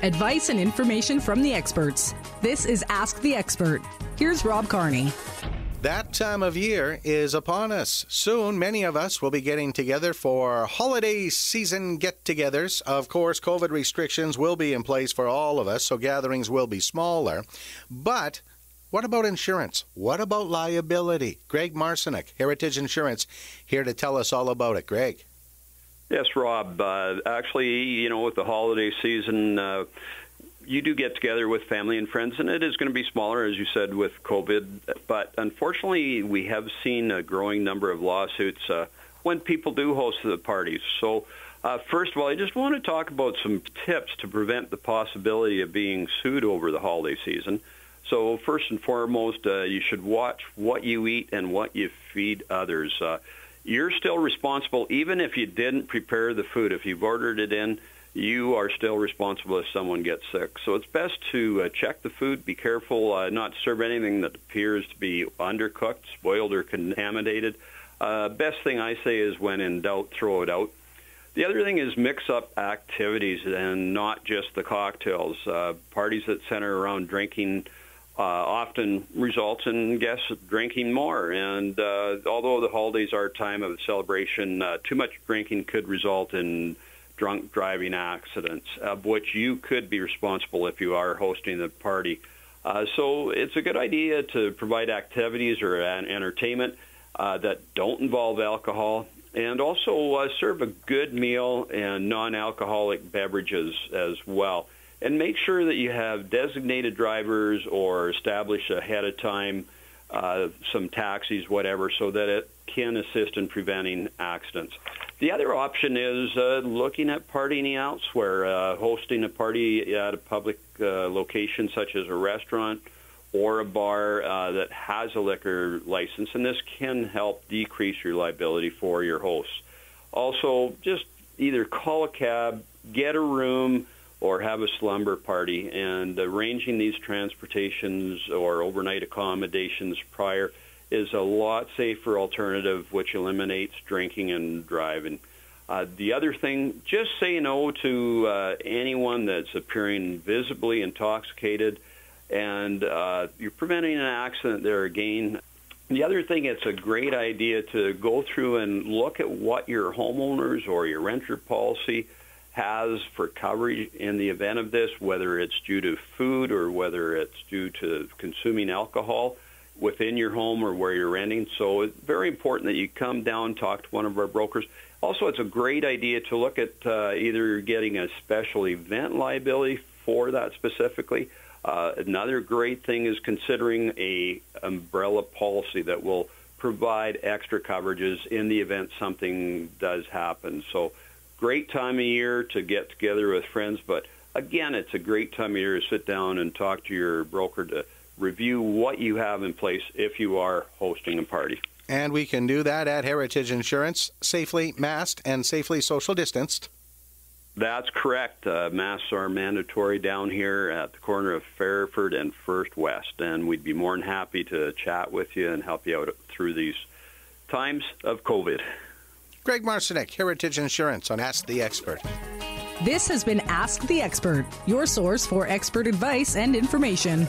Advice and information from the experts. This is Ask the Expert. Here's Rob Carnie. That time of year is upon us. Soon, many of us will be getting together for holiday season get-togethers. Of course, COVID restrictions will be in place for all of us, so gatherings will be smaller. But what about insurance? What about liability? Greg Marcyniuk, Heritage Insurance, here to tell us all about it. Greg. Yes, Rob. Actually, with the holiday season, you do get together with family and friends, and it is going to be smaller, as you said, with COVID. But unfortunately, we have seen a growing number of lawsuits when people do host the parties. So first of all, I just want to talk about some tips to prevent the possibility of being sued over the holiday season. So first and foremost, you should watch what you eat and what you feed others. You're still responsible, even if you didn't prepare the food. If you've ordered it in, you are still responsible if someone gets sick. So it's best to check the food, be careful not to serve anything that appears to be undercooked, spoiled, or contaminated. Best thing I say is when in doubt, throw it out. The other thing is mix up activities and not just the cocktails. Parties that center around drinking often results in guests drinking more. And although the holidays are a time of celebration, too much drinking could result in drunk driving accidents, of which you could be responsible if you are hosting the party. So it's a good idea to provide activities or entertainment that don't involve alcohol, and also serve a good meal and non-alcoholic beverages as well. And make sure that you have designated drivers or establish ahead of time some taxis, whatever, so that it can assist in preventing accidents. The other option is looking at partying elsewhere, hosting a party at a public location such as a restaurant or a bar that has a liquor license, and this can help decrease your liability for your hosts. Also, just either call a cab, get a room, or have a slumber party, and arranging these transportations or overnight accommodations prior is a lot safer alternative, which eliminates drinking and driving. The other thing, just say no to anyone that's appearing visibly intoxicated, and you're preventing an accident there again. The other thing, it's a great idea to go through and look at what your homeowners or your renter policy has for coverage in the event of this, whether it's due to food or whether it's due to consuming alcohol within your home or where you're renting. So it's very important that you come down, talk to one of our brokers. Also, it's a great idea to look at either getting a special event liability for that specifically. Another great thing is considering a umbrella policy that will provide extra coverages in the event something does happen. So great time of year to get together with friends, but again, it's a great time of year to sit down and talk to your broker to review what you have in place if you are hosting a party. And we can do that at Heritage Insurance, safely masked and safely social distanced. That's correct. Masks are mandatory down here at the corner of Fairford and First West, and we'd be more than happy to chat with you and help you out through these times of COVID. Greg Marcyniuk, Heritage Insurance on Ask the Expert. This has been Ask the Expert, your source for expert advice and information.